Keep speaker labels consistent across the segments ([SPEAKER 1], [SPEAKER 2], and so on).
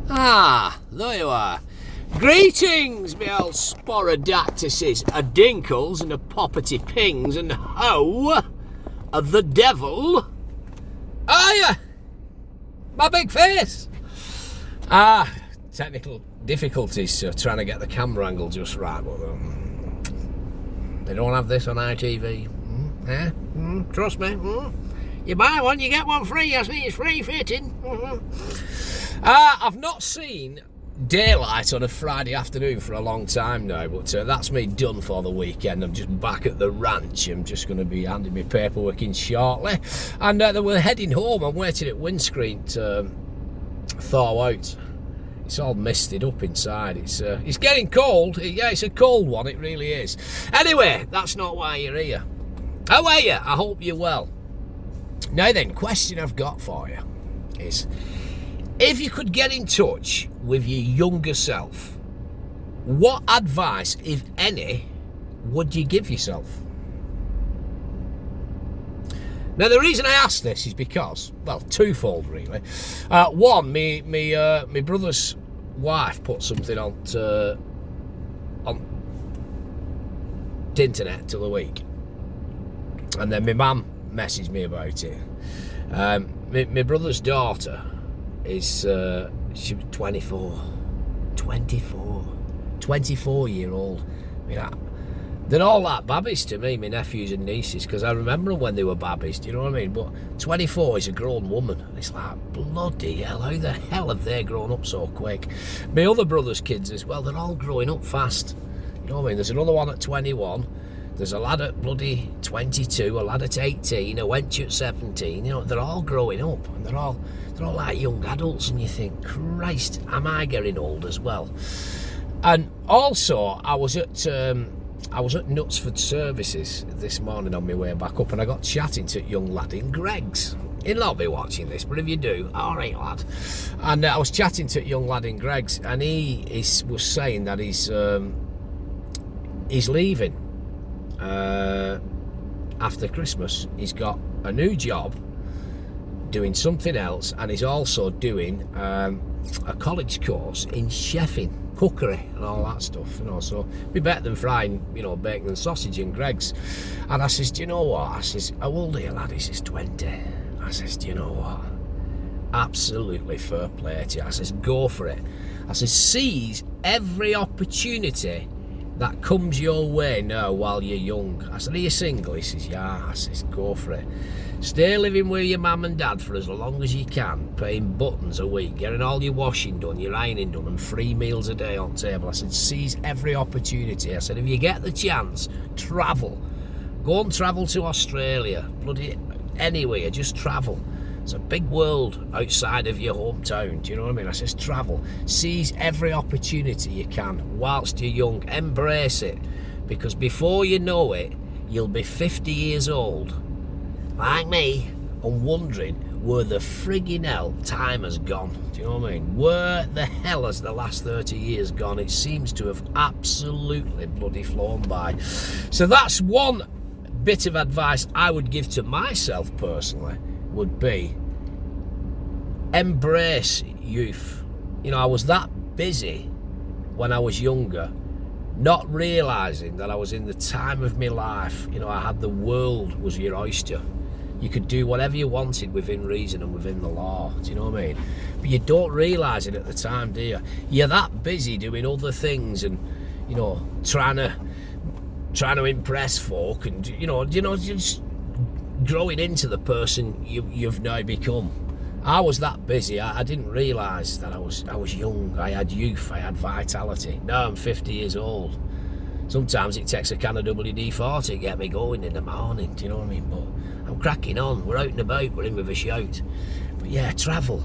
[SPEAKER 1] Ah, there you are. Greetings, me old sporodactyses, a dinkles and a poppety pings, and ho, the devil. Hiya, my big face. Technical difficulties, so trying to get the camera angle just right, but they don't have this on ITV. Trust me. You buy one, you get one free. I think it's free fitting. I've not seen daylight on a Friday afternoon for a long time now, but that's me done for the weekend. I'm just back at the ranch. I'm just going to be handing my paperwork in shortly, and then we're heading home. I'm waiting at windscreen to thaw out. It's all misted up inside. It's getting cold. Yeah, it's a cold one. It really is. Anyway, that's not why you're here. How are you? I hope you're well. Now then, question I've got for you is, if you could get in touch with your younger self, what advice, if any, would you give yourself? Now, the reason I ask this is because, well, twofold really. One, my brother's wife put something on the internet the other week, and then my mum messaged me about it. My brother's daughter is she was 24 year old. I mean, they're all like babbies to me, my nephews and nieces, because I remember them when they were babbies, do you know what I mean? But 24 is a grown woman. It's like, bloody hell, how the hell have they grown up so quick? My other brother's kids as well, they're all growing up fast. You know what I mean? There's another one at 21. There's a lad at bloody 22, a lad at 18, a wench at 17. You know, they're all growing up, and they're all like young adults, and you think, Christ, am I getting old as well? And also, I was at Knutsford Services this morning on my way back up, and I got chatting to a young lad in Greggs. He'll not be watching this, but if you do, all right, lad. And I was chatting to a young lad in Greggs, and he was saying that he's leaving. After Christmas, he's got a new job doing something else, and he's also doing a college course in chefing, cookery and all that stuff, you know. So be better than frying, you know, bacon and sausage in Greggs. And I says, do you know what? I says, how old are you, lad? He says, 20. I says, do you know what? Absolutely fair play to you. I says, go for it. I says, seize every opportunity that comes your way now while you're young. I said, are you single? He says, yeah. I says, go for it. Stay living with your mum and dad for as long as you can, paying buttons a week, getting all your washing done, your ironing done, and 3 meals a day on table. I said, seize every opportunity. I said, if you get the chance, travel. Go and travel to Australia, bloody anywhere, just travel. It's a big world outside of your hometown, do you know what I mean? I says, travel. Seize every opportunity you can whilst you're young. Embrace it. Because before you know it, you'll be 50 years old, like me, and wondering where the friggin' hell time has gone. Do you know what I mean? Where the hell has the last 30 years gone? It seems to have absolutely bloody flown by. So that's one bit of advice I would give to myself personally, would be embrace youth. You know, I was that busy when I was younger, not realising that I was in the time of my life. You know, I had the world was your oyster. You could do whatever you wanted within reason and within the law, do you know what I mean? But you don't realise it at the time, do you? You're that busy doing other things and, you know, trying to impress folk, and you know, just growing into the person you've now become. I was that busy. I didn't realise that I was young. I had youth. I had vitality. Now I'm 50 years old. Sometimes it takes a can of WD-40 to get me going in the morning. Do you know what I mean? But I'm cracking on. We're out and about. We're in with a shout. But yeah, travel.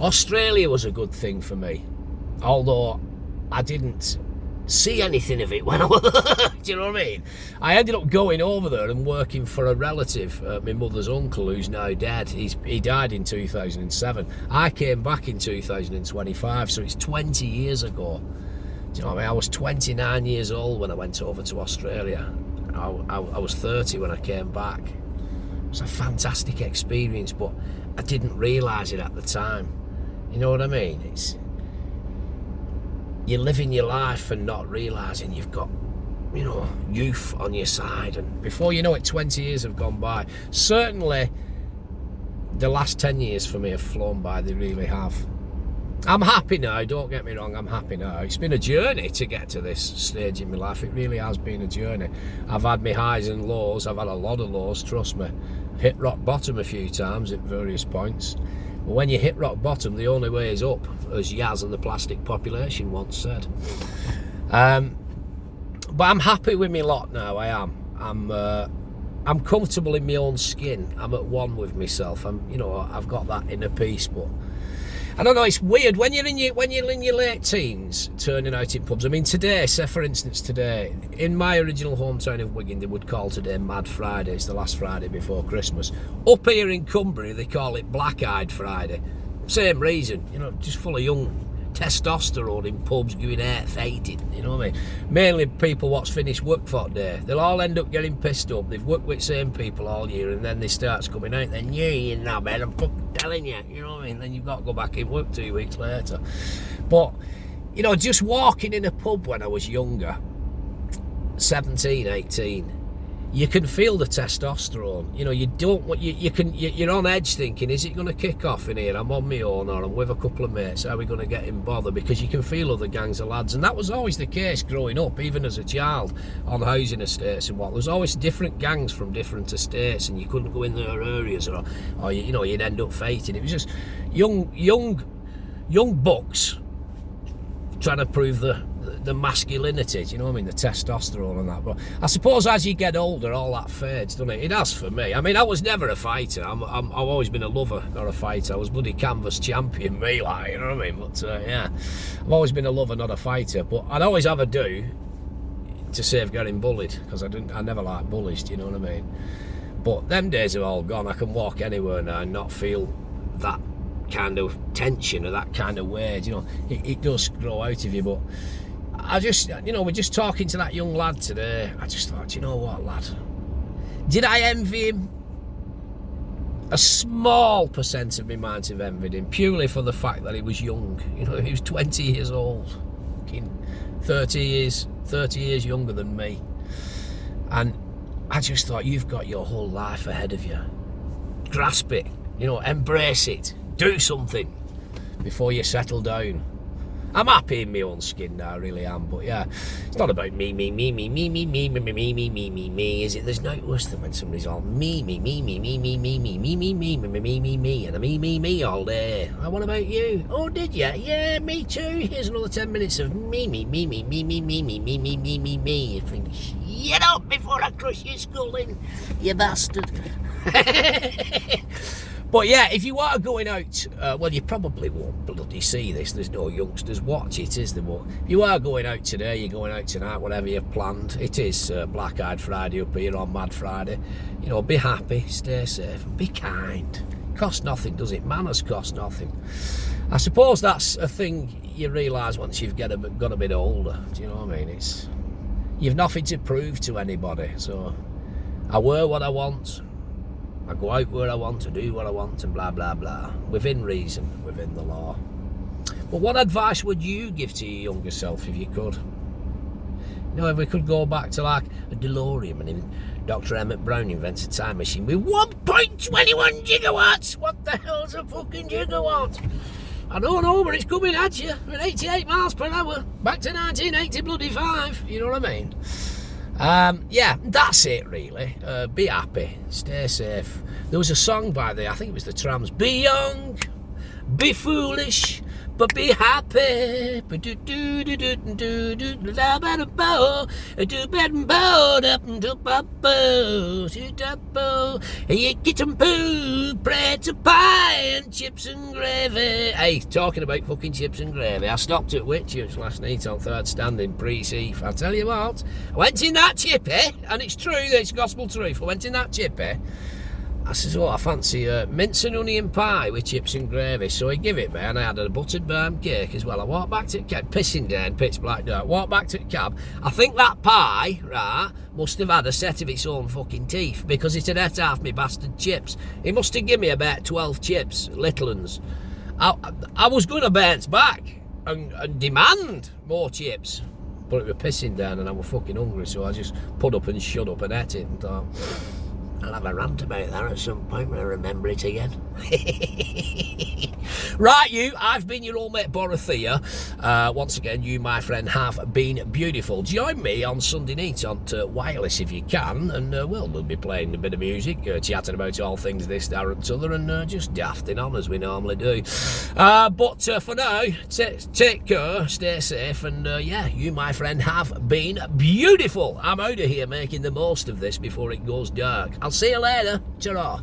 [SPEAKER 1] Australia was a good thing for me, although I didn't see anything of it when I was, do you know what I mean? I ended up going over there and working for a relative, my mother's uncle, who's now dead. He died in 2007. I came back in 2025, so it's 20 years ago. Do you know what I mean? I was 29 years old when I went over to Australia. I was 30 when I came back. It was a fantastic experience, but I didn't realise it at the time. You know what I mean? you're living your life and not realising you've got, you know, youth on your side, and before you know it, 20 years have gone by. Certainly the last 10 years for me have flown by, they really have. I'm happy now, don't get me wrong, I'm happy now. It's been a journey to get to this stage in my life, it really has been a journey. I've had my highs and lows, I've had a lot of lows, trust me. Hit rock bottom a few times at various points. But when you hit rock bottom, the only way is up, as Yaz and the Plastic Population once said. But I'm happy with my lot now, I am. I'm comfortable in my own skin. I'm at one with myself. You know, I've got that inner peace. But I don't know. It's weird when you're in your late teens, turning out in pubs. I mean, today, say for instance, today in my original hometown of Wigan, they would call today Mad Friday. It's the last Friday before Christmas. Up here in Cumbria, they call it Black-Eyed Friday. Same reason. You know, just full of young testosterone in pubs going out fighting, you know what I mean? Mainly people what's finished work for the day. They'll all end up getting pissed up. They've worked with the same people all year, and then they starts coming out, then you're not bad, I'm fucking telling you, you know what I mean? Then you've got to go back in work 2 weeks later. But, you know, just walking in a pub when I was younger, 17, 18, you can feel the testosterone. You know, you don't want you're on edge thinking, is it going to kick off in here? I'm on my own, or I'm with a couple of mates. How are we going to get in bother? Because you can feel other gangs of lads, and that was always the case growing up, even as a child on housing estates and what. There was always different gangs from different estates, and you couldn't go in their areas, or you know, you'd end up fighting. It was just young bucks trying to prove the masculinity, do you know what I mean, the testosterone and that. But I suppose as you get older, all that fades, doesn't it? It has for me. I mean, I was never a fighter. I've always been a lover, not a fighter. I was bloody canvas champion, me, like, you know what I mean? But yeah, I've always been a lover, not a fighter. But I'd always have a do to save getting bullied, because I never liked bullies, do you know what I mean? But them days are all gone. I can walk anywhere now and not feel that kind of tension or that kind of weight, you know. It does grow out of you. But I just, you know, we're just talking to that young lad today. I just thought, you know what, lad? Did I envy him? A small percent of me might have envied him, purely for the fact that he was young. You know, he was 20 years old, 30 years younger than me. And I just thought, you've got your whole life ahead of you. Grasp it, you know, embrace it. Do something before you settle down. I'm happy in my own skin now, I really am. But yeah, it's not about me, is it? There's no worse than when somebody's all me, and a me all day. Oh, what about you? Oh, did you? Yeah, me too. Here's another 10 minutes of me. You think, shut up before I crush your skull in, you bastard. But yeah, if you are going out, well, you probably won't bloody see this. There's no youngsters watch it, is there? But if you are going out today, you're going out tonight, whatever you've planned, it is Black-Eyed Friday up here on Mad Friday. You know, be happy, stay safe, and be kind. Costs nothing, does it? Manners cost nothing. I suppose that's a thing you realise once you've got a bit older. Do you know what I mean? You've nothing to prove to anybody. So I wear what I want. I go out where I want to do what I want and blah, blah, blah. Within reason, within the law. But what advice would you give to your younger self if you could? You know, if we could go back to like a DeLorean and Dr. Emmett Brown invents a time machine with 1.21 gigawatts. What the hell's a fucking gigawatt? I don't know, but it's coming at you at 88 miles per hour. Back to 1985, you know what I mean? Yeah, that's it really. Be happy, stay safe. There was a song by I think it was the Trams. Be young, be foolish, but be happy. You get some poo, bread to pie and chips and gravy. Hey, talking about fucking chips and gravy, I stopped at Whitchurch last night on third standing pre-Seaf. I tell you what, I went in that chippy, and it's true, it's gospel truth. I went in that chippy. I says, oh, I fancy mince and onion pie with chips and gravy. So he gave it me, and I had a buttered birn cake as well. I walked back to the cab, pissing down, pitch black dirt. Walked back to the cab. I think that pie, right, must have had a set of its own fucking teeth, because it had ate half me bastard chips. He must have given me about 12 chips, little uns. I was going to bounce back. and demand more chips. But it was pissing down and I was fucking hungry, so I just put up and shut up and ate it and thought, I'll have a rant about that at some point when I remember it again. Right, I've been your old mate Borothea. Once again, you, my friend, have been beautiful. Join me on Sunday night on Wireless if you can, and we'll be playing a bit of music, chatting about all things this, that, and t'other, and just dafting on as we normally do. But for now, take care, stay safe, and yeah, you, my friend, have been beautiful. I'm out of here making the most of this before it goes dark. I'll see you later. Ta-ra.